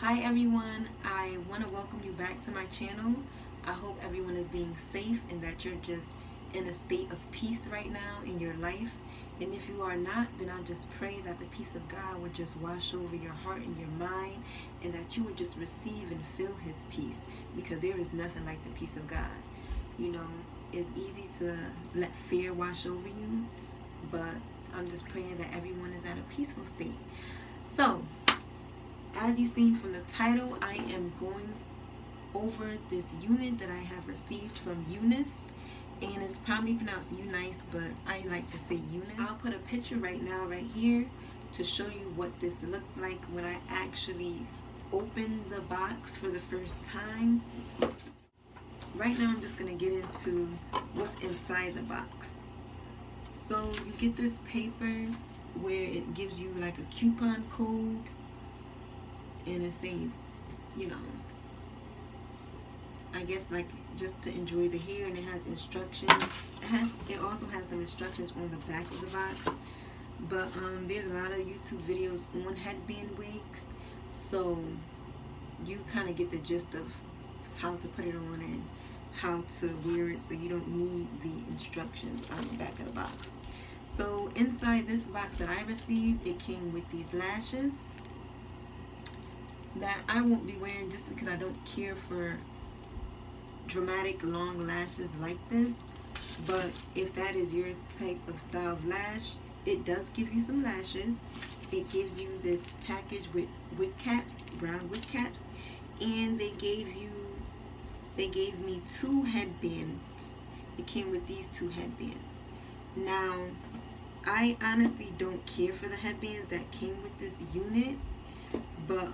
Hi everyone, I want to welcome you back to my channel. I hope everyone is being safe and that you're just in a state of peace right now in your life. And if you are not, then I just pray that the peace of God would just wash over your heart and your mind, and that you would just receive and feel His peace, because there is nothing like the peace of God. You know, it's easy to let fear wash over you, but I'm just praying that everyone is at a peaceful state. So, as you've seen from the title, I am going over this unit that I have received from UNice, and it's probably pronounced UNice, but I like to say UNice. I'll put a picture right now right here to show you what this looked like when I actually opened the box for the first time. Right now I'm just going to get into what's inside the box. So you get this paper where it gives you like a coupon code, and it's saying, you know, I guess like just to enjoy the hair, and it has instructions. It also has some instructions on the back of the box. But there's a lot of YouTube videos on headband wigs, so you kind of get the gist of how to put it on and how to wear it, so you don't need the instructions on the back of the box. So inside this box that I received, it came with these lashes that I won't be wearing just because I don't care for dramatic long lashes like this. But if that is your type of style of lash, it does give you some lashes. It gives you this package with wig caps, brown wig caps, and they gave me 2 headbands. It came with these 2 headbands. Now, I honestly don't care for the headbands that came with this unit, but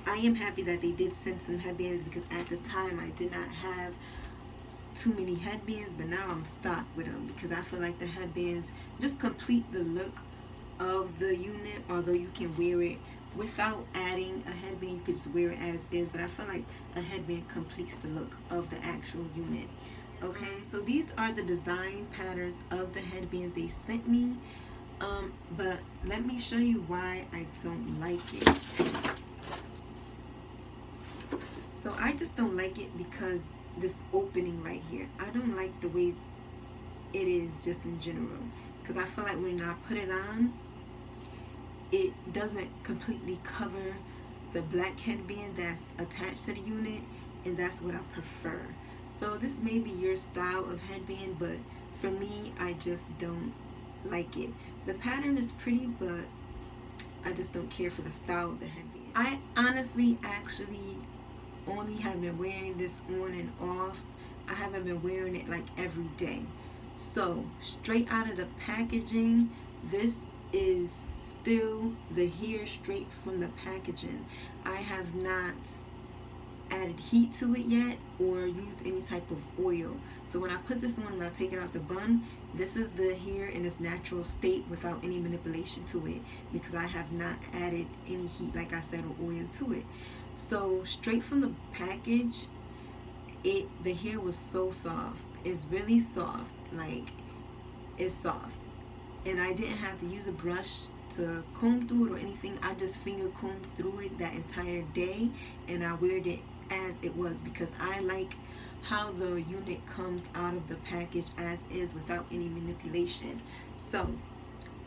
I am happy that they did send some headbands, because at the time I did not have too many headbands, but now I'm stocked with them, because I feel like the headbands just complete the look of the unit. Although you can wear it without adding a headband, you could just wear it as is, but I feel like a headband completes the look of the actual unit. Okay, so these are the design patterns of the headbands they sent me. But let me show you why I don't like it. So I just don't like it because this opening right here, I don't like the way it is just in general, because I feel like when I put it on, it doesn't completely cover the black headband that's attached to the unit, and that's what I prefer. So this may be your style of headband, but for me, I just don't like it. The pattern is pretty, but I just don't care for the style of the headband. I honestly actually only have been wearing this on and off. I haven't been wearing it like every day. So straight out of the packaging, this is still the hair straight from the packaging. I have not added heat to it yet or used any type of oil. So when I put this on and I take it out the bun, this is the hair in its natural state without any manipulation to it, because I have not added any heat, like I said, or oil to it. So straight from the package, the hair was so soft. It's really soft, like it's soft, and I didn't have to use a brush to comb through it or anything. I just finger combed through it that entire day, and I wear it as it was, because I like how the unit comes out of the package as is without any manipulation. So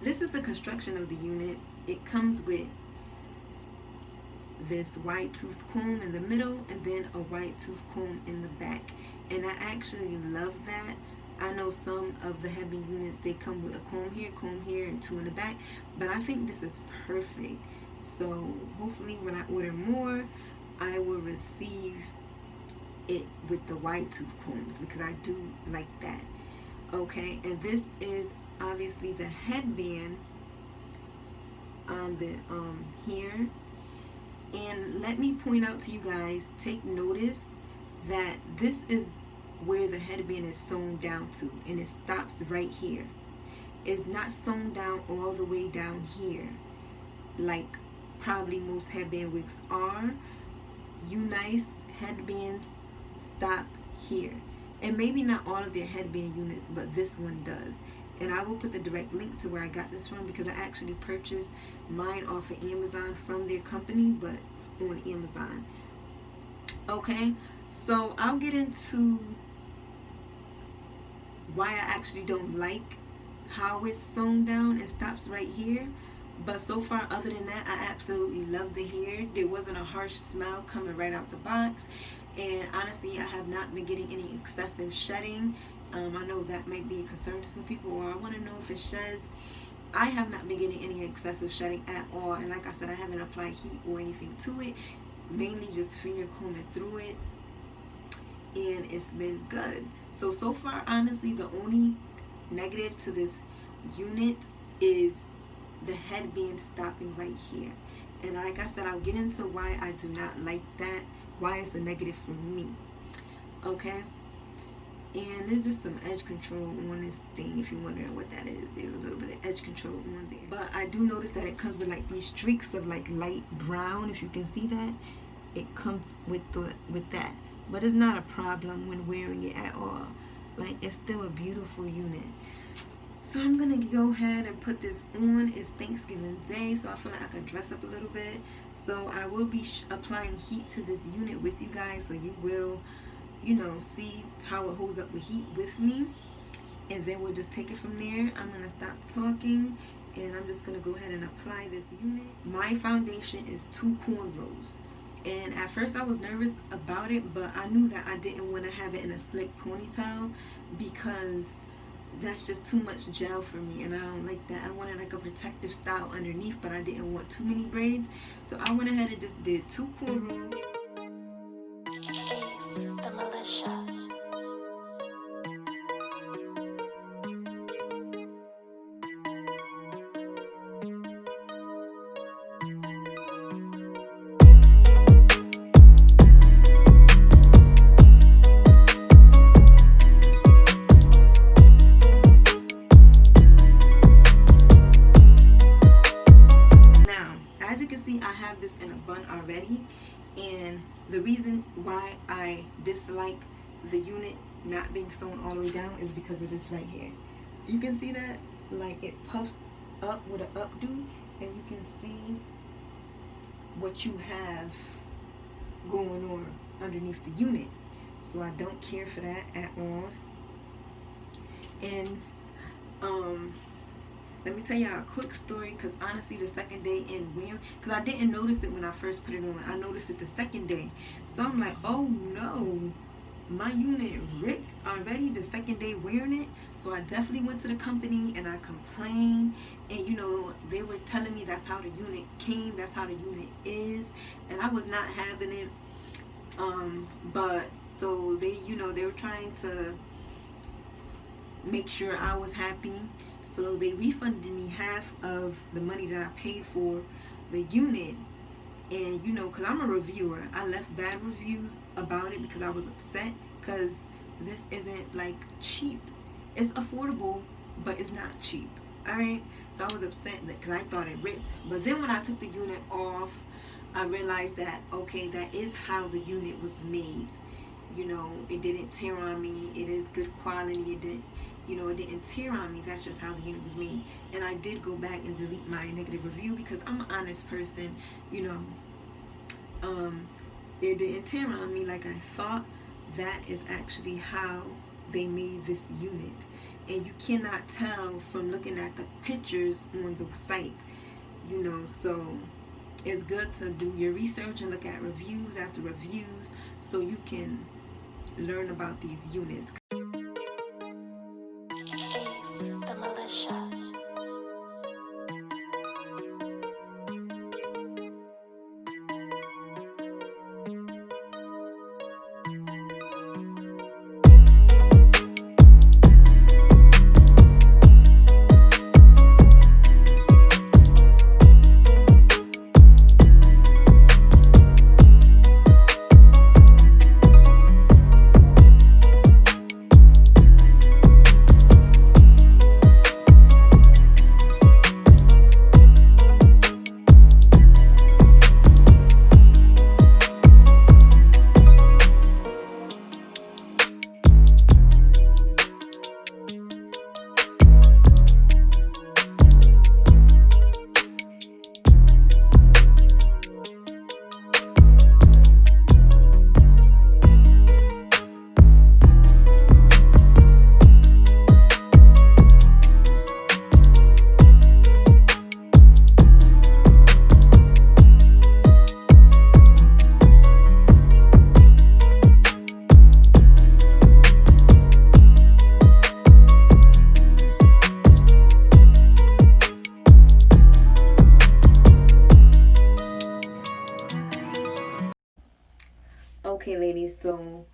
this is the construction of the unit. It comes with this white tooth comb in the middle, and then a white tooth comb in the back, and I actually love that. I know some of the headband units, they come with a comb here, and 2 in the back, but I think this is perfect. So hopefully when I order more, I will receive it with the white tooth combs, because I do like that. Okay, and this is obviously the headband on the here. And let me point out to you guys, take notice that this is where the headband is sewn down to, and it stops right here. It's not sewn down all the way down here like probably most headband wigs are. UNice headbands stop here, and maybe not all of their headband units, but this one does. And I will put the direct link to where I got this from, because I actually purchased mine off of Amazon from their company, but on Amazon. Okay, so I'll get into why I actually don't like how it's sewn down and stops right here. But so far, other than that, I absolutely love the hair. There wasn't a harsh smell coming right out the box. And honestly, I have not been getting any excessive shedding. I know that might be a concern to some people, or I want to know if it sheds. I have not been getting any excessive shedding at all. And like I said, I haven't applied heat or anything to it. Mainly just finger combing through it. And it's been good. So far, honestly, the only negative to this unit is the headband stopping right here. And like I said, I'll get into why I do not like that, why it's a negative for me. Okay, and there's just some edge control on this thing. If you're wondering what that is, there's a little bit of edge control on there. But I do notice that it comes with like these streaks of like light brown. If you can see that, it comes with that. But it's not a problem when wearing it at all. Like, it's still a beautiful unit. So I'm gonna go ahead and put this on. It's Thanksgiving Day, so I feel like I could dress up a little bit. So I will be applying heat to this unit with you guys, so you will, see how it holds up with heat with me. And then we'll just take it from there. I'm gonna stop talking, and I'm just gonna go ahead and apply this unit. My foundation is 2 cornrows. And at first I was nervous about it, but I knew that I didn't want to have it in a slick ponytail, because that's just too much gel for me, and I don't like that. I wanted like a protective style underneath, but I didn't want too many braids. So I went ahead and just did 2 cornrows. Ace, the militia. I have this in a bun already, and the reason why I dislike the unit not being sewn all the way down is because of this right here. You can see that, like, it puffs up with an updo, and you can see what you have going on underneath the unit. So I don't care for that at all. And let me tell y'all a quick story, because honestly, the second day in wearing, because I didn't notice it when I first put it on. I noticed it the second day. So I'm like, oh no, my unit ripped already the second day wearing it. So I definitely went to the company and I complained. And they were telling me that's how the unit came, that's how the unit is. And I was not having it. But so they were trying to make sure I was happy. So they refunded me half of the money that I paid for the unit. And because I'm a reviewer, I left bad reviews about it because I was upset, because this isn't like cheap. It's affordable, but it's not cheap. Alright, so I was upset because I thought it ripped. But then when I took the unit off, I realized that, okay, that is how the unit was made. It didn't tear on me. It is good quality. It didn't tear on me. That's just how the unit was made. And I did go back and delete my negative review, because I'm an honest person. It didn't tear on me like I thought. That is actually how they made this unit. And you cannot tell from looking at the pictures on the site. So it's good to do your research and look at reviews after reviews, so you can learn about these units. Ace, the militia. Okay, ladies, so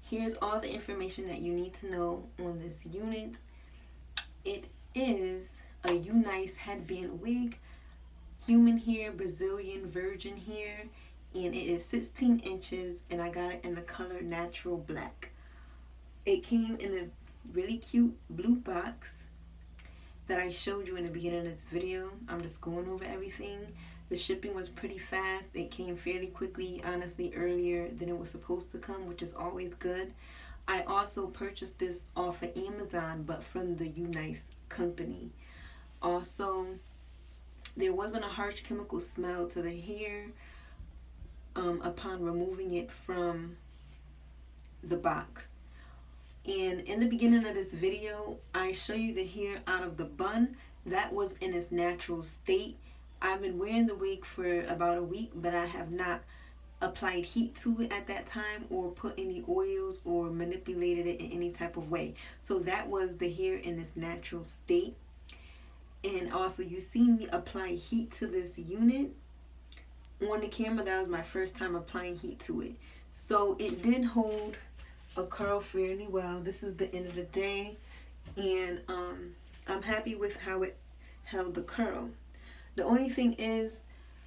here's all the information that you need to know on this unit. It is a UNice headband wig, human hair, Brazilian virgin hair, and it is 16 inches, and I got it in the color natural black. It came in a really cute blue box that I showed you in the beginning of this video. I'm just going over everything. The shipping was pretty fast. It came fairly quickly, honestly, earlier than it was supposed to come, which is always good. I also purchased this off of Amazon, but from the UNice company. Also, there wasn't a harsh chemical smell to the hair upon removing it from the box. And in the beginning of this video, I show you the hair out of the bun. That was in its natural state. I've been wearing the wig for about a week, but I have not applied heat to it at that time or put any oils or manipulated it in any type of way. So that was the hair in its natural state. And also, you see me apply heat to this unit on the camera. That was my first time applying heat to it. So it did hold a curl fairly well. This is the end of the day, and I'm happy with how it held the curl. The only thing is,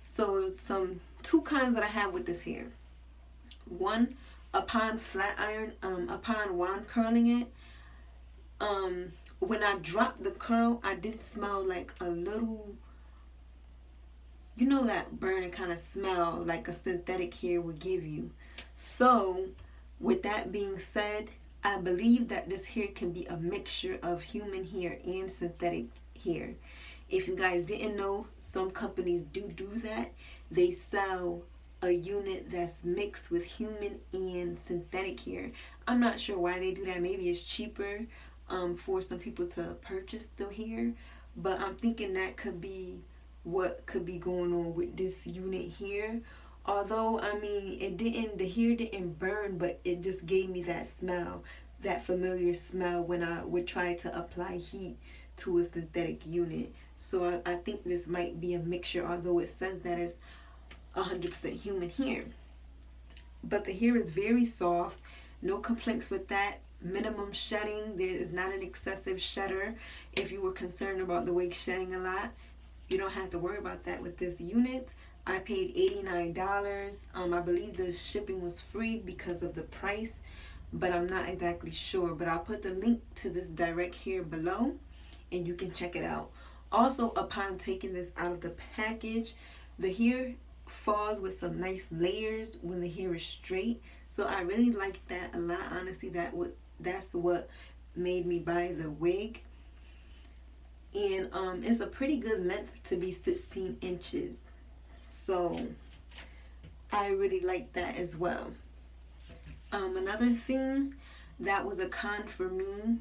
so two kinds that I have with this hair. One, upon flat iron, upon wand curling it, when I dropped the curl, I did smell like a little, you know, that burning kind of smell like a synthetic hair would give you. So with that being said, I believe that this hair can be a mixture of human hair and synthetic hair. If you guys didn't know, some companies do that. They sell a unit that's mixed with human and synthetic hair. I'm not sure why they do that. Maybe it's cheaper for some people to purchase the hair, but I'm thinking that could be what could be going on with this unit here. Although, I mean, the hair didn't burn, but it just gave me that smell, that familiar smell when I would try to apply heat to a synthetic unit. So I think this might be a mixture, although it says that it's 100% human hair. But the hair is very soft, no complaints with that. Minimum shedding, there is not an excessive shedder. If you were concerned about the wig shedding a lot, you don't have to worry about that with this unit. I paid $89. I believe the shipping was free because of the price, but I'm not exactly sure. But I'll put the link to this direct here below, and you can check it out. Also, upon taking this out of the package, the hair falls with some nice layers when the hair is straight. So I really like that a lot. Honestly, that's what made me buy the wig. And it's a pretty good length to be 16 inches. So I really like that as well. Another thing that was a con for me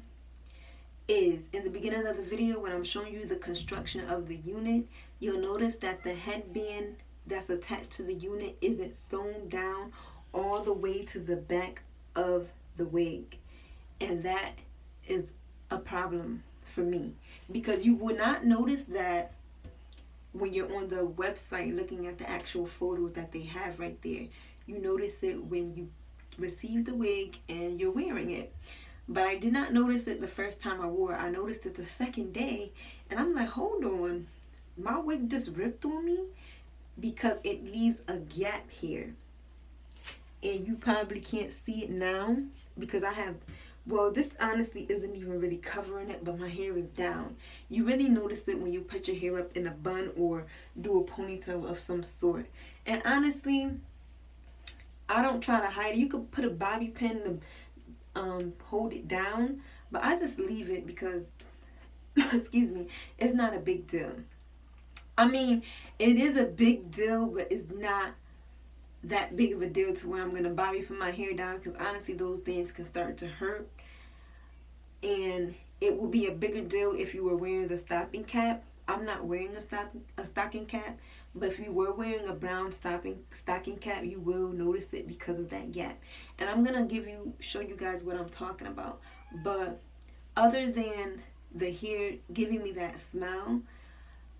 is in the beginning of the video when I'm showing you the construction of the unit, you'll notice that the headband that's attached to the unit isn't sewn down all the way to the back of the wig. And that is a problem for me, because you will not notice that when you're on the website looking at the actual photos that they have right there. You notice it when you receive the wig and you're wearing it. But I did not notice it the first time I wore it. I noticed it the second day, and I'm like, hold on, my wig just ripped on me, because it leaves a gap here. And you probably can't see it now because I have, well, this honestly isn't even really covering it, but my hair is down. You really notice it when you put your hair up in a bun or do a ponytail of some sort. And honestly, I don't try to hide it. You could put a bobby pin to hold it down, but I just leave it because excuse me, it's not a big deal. I mean, it is a big deal, but it's not that big of a deal to where I'm going to bobby pin my hair down, because honestly those things can start to hurt. And it will be a bigger deal if you were wearing the stocking cap. I'm not wearing a stocking cap, but if you were wearing a brown stocking cap, you will notice it because of that gap. And I'm gonna show you guys what I'm talking about. But other than the hair giving me that smell,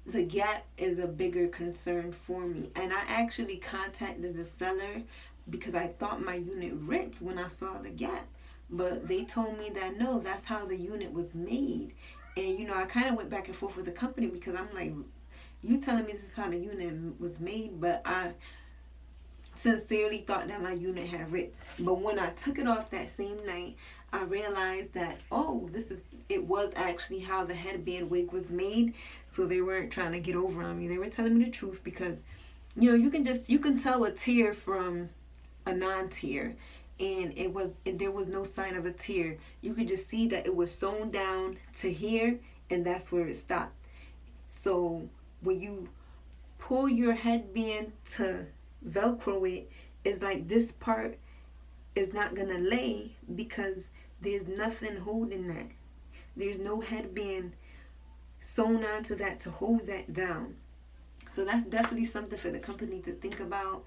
the gap is a bigger concern for me. And I actually contacted the seller because I thought my unit ripped when I saw the gap. But they told me that no, that's how the unit was made. And I kind of went back and forth with the company because I'm like, you telling me this is how the unit was made, but I sincerely thought that my unit had ripped. But when I took it off that same night, I realized that it was actually how the headband wig was made. So they weren't trying to get over on me. They were telling me the truth because you can tell a tear from a non-tear, and there was no sign of a tear. You could just see that it was sewn down to here, and that's where it stopped. So when you pull your headband to velcro it, it's like this part is not gonna lay because there's nothing holding that. There's no headband sewn onto that to hold that down. So that's definitely something for the company to think about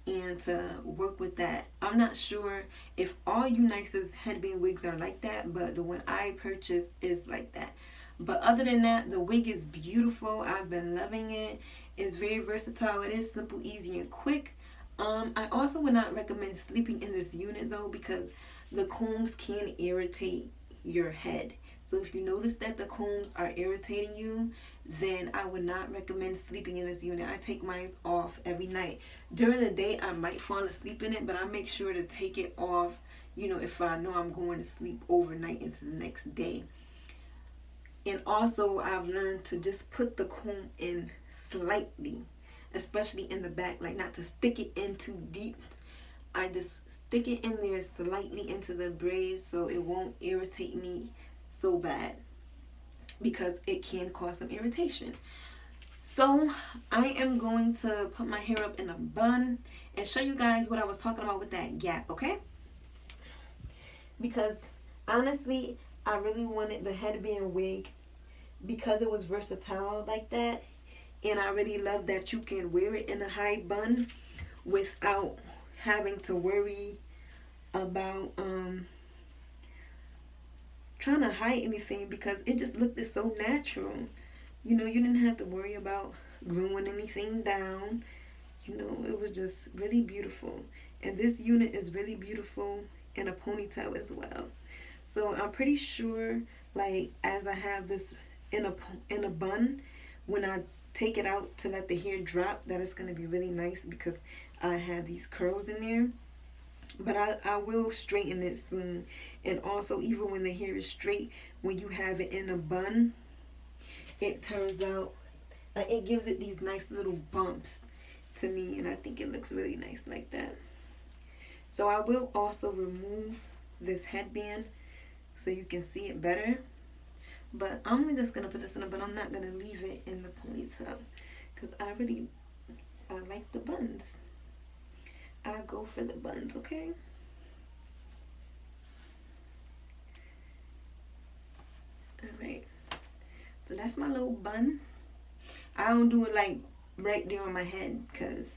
and to work with that. I'm not sure if all UNice's headband wigs are like that, but the one I purchased is like that. But other than that, the wig is beautiful. I've been loving it. It's very versatile. It is simple, easy, and quick. I also would not recommend sleeping in this unit though, because the combs can irritate your head. So if you notice that the combs are irritating you, then I would not recommend sleeping in this unit. I take mine off every night. During the day, I might fall asleep in it, but I make sure to take it off, if I know I'm going to sleep overnight into the next day. And also, I've learned to just put the comb in slightly, especially in the back, like not to stick it in too deep. I just stick it in there slightly into the braids so it won't irritate me so bad, because it can cause some irritation. So I am going to put my hair up in a bun and show you guys what I was talking about with that gap, okay? Because honestly, I really wanted the headband wig because it was versatile like that. And I really love that you can wear it in a high bun without having to worry about trying to hide anything, because it just looked so natural. You didn't have to worry about gluing anything down. It was just really beautiful. And this unit is really beautiful in a ponytail as well. So I'm pretty sure, like, as I have this in a bun, when I take it out to let the hair drop, that it's going to be really nice because I had these curls in there. But I will straighten it soon. And also, even when the hair is straight, when you have it in a bun, it turns out, it gives it these nice little bumps to me. And I think it looks really nice like that. So I will also remove this headband so you can see it better. But I'm just going to put this in, but I'm not going to leave it in the ponytail because I like the buns. I go for the buns, okay? Alright. So that's my little bun. I don't do it like right there on my head because,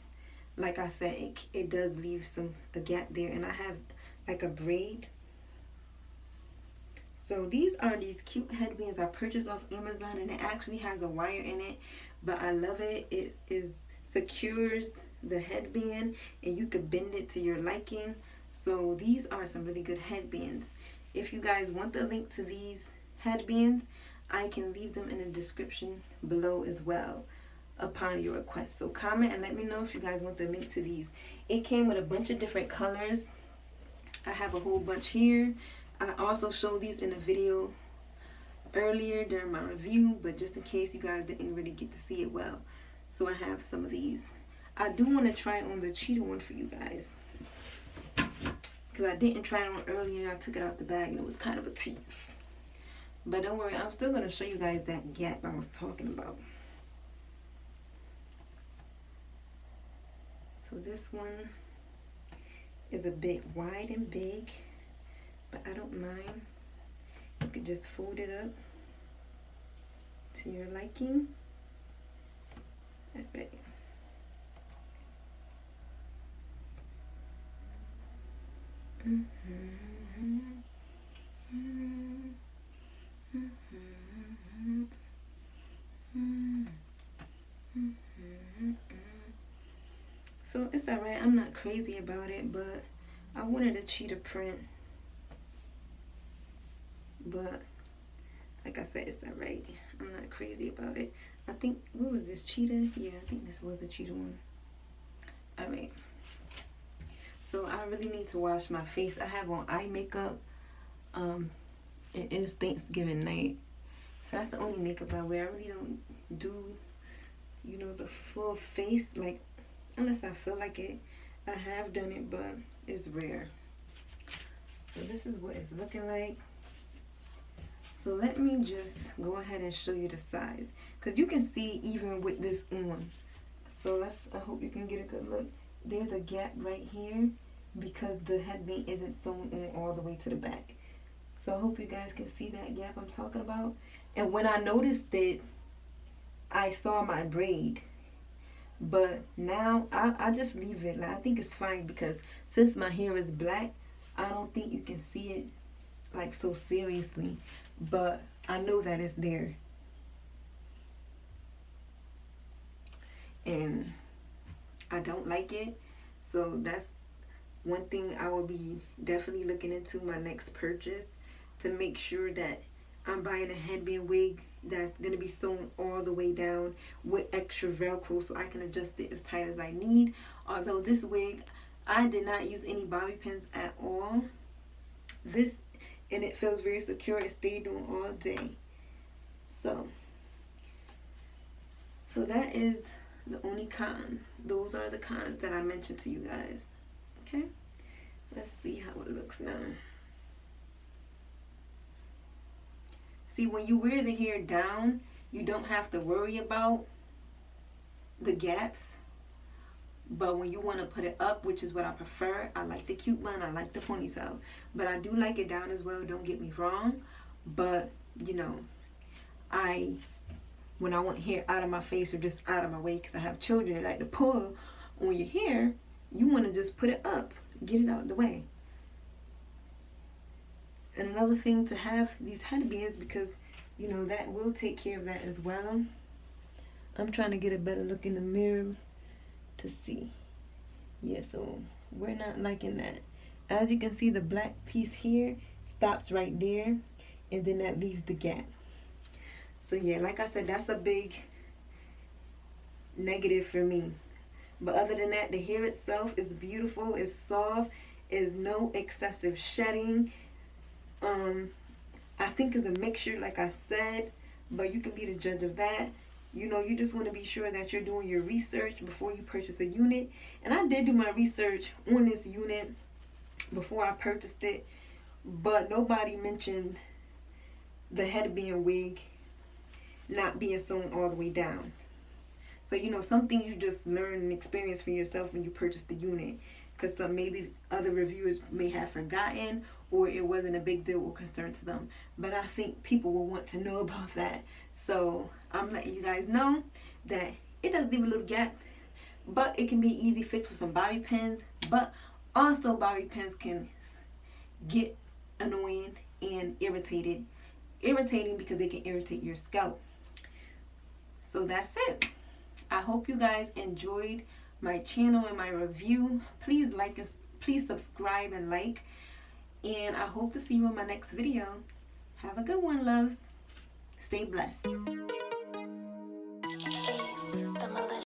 like I said, it does leave a gap there. And I have like a braid. So these are these cute headbands I purchased off Amazon, and it actually has a wire in it, but I love it. It secures the headband and you could bend it to your liking. So these are some really good headbands. If you guys want the link to these headbands, I can leave them in the description below as well upon your request. So comment and let me know if you guys want the link to these. It came with a bunch of different colors. I have a whole bunch here. I also showed these in a video earlier during my review, but just in case you guys didn't really get to see it well. So I have some of these. I do want to try on the cheetah one for you guys, because I didn't try it on earlier. I took it out the bag and it was kind of a tease. But don't worry, I'm still going to show you guys that gap I was talking about. So this one is a bit wide and big, but I don't mind. You could just fold it up to your liking. Alright. So it's alright. I'm not crazy about it, but I wanted a cheetah print. But like I said, it's alright. I'm not crazy about it. I think, what was this, cheetah? Yeah, I think this was a cheetah one. Alright. So I really need to wash my face. I have on eye makeup. It is Thanksgiving night. So that's the only makeup I wear. I really don't do, you know, the full face, like, unless I feel like it. I have done it, but it's rare. So this is what it's looking like. So let me just go ahead and show you the size, because you can see even with this on. So I hope you can get a good look. There's a gap right here because the headband isn't sewn on all the way to the back. So I hope you guys can see that gap I'm talking about. And when I noticed it, I saw my braid. But now I just leave it. Like, I think it's fine because since my hair is black, I don't think you can see it like so seriously. But I know that it's there. And I don't like it. So that's one thing I will be definitely looking into my next purchase, to make sure that I'm buying a headband wig that's going to be sewn all the way down with extra Velcro so I can adjust it as tight as I need. Although this wig, I did not use any bobby pins at all. And it feels very secure. It stayed on all day. So that is the only con. Those are the cons that I mentioned to you guys. Okay? Let's see how it looks now. See, when you wear the hair down, you don't have to worry about the gaps. But when you want to put it up, which is what I prefer, I like the cute bun, I like the ponytail. But I do like it down as well, don't get me wrong. But, you know, when I want hair out of my face or just out of my way, because I have children that like to pull on your hair, you want to just put it up, get it out of the way. And another thing to have these headbands, because, you know, that will take care of that as well. I'm trying to get a better look in the mirror to see. Yeah, so we're not liking that. As you can see, the black piece here stops right there, and then that leaves the gap. So yeah, like I said, that's a big negative for me. But other than that, the hair itself is beautiful, it's soft, is no excessive shedding. I think it's a mixture, like I said, but you can be the judge of that. You know, you just want to be sure that you're doing your research before you purchase a unit. And I did do my research on this unit before I purchased it, but nobody mentioned the headband wig not being sewn all the way down. So, you know, some things you just learn and experience for yourself when you purchase the unit, because some maybe other reviewers may have forgotten, or it wasn't a big deal or concern to them. But I think people will want to know about that. So I'm letting you guys know that it does leave a little gap, but it can be easy fixed with some bobby pins. But also bobby pins can get annoying and irritating because they can irritate your scalp. So that's it. I hope you guys enjoyed my channel and my review. Please like us, please subscribe and like. And I hope to see you in my next video. Have a good one, loves. Stay blessed. Ace, the militia.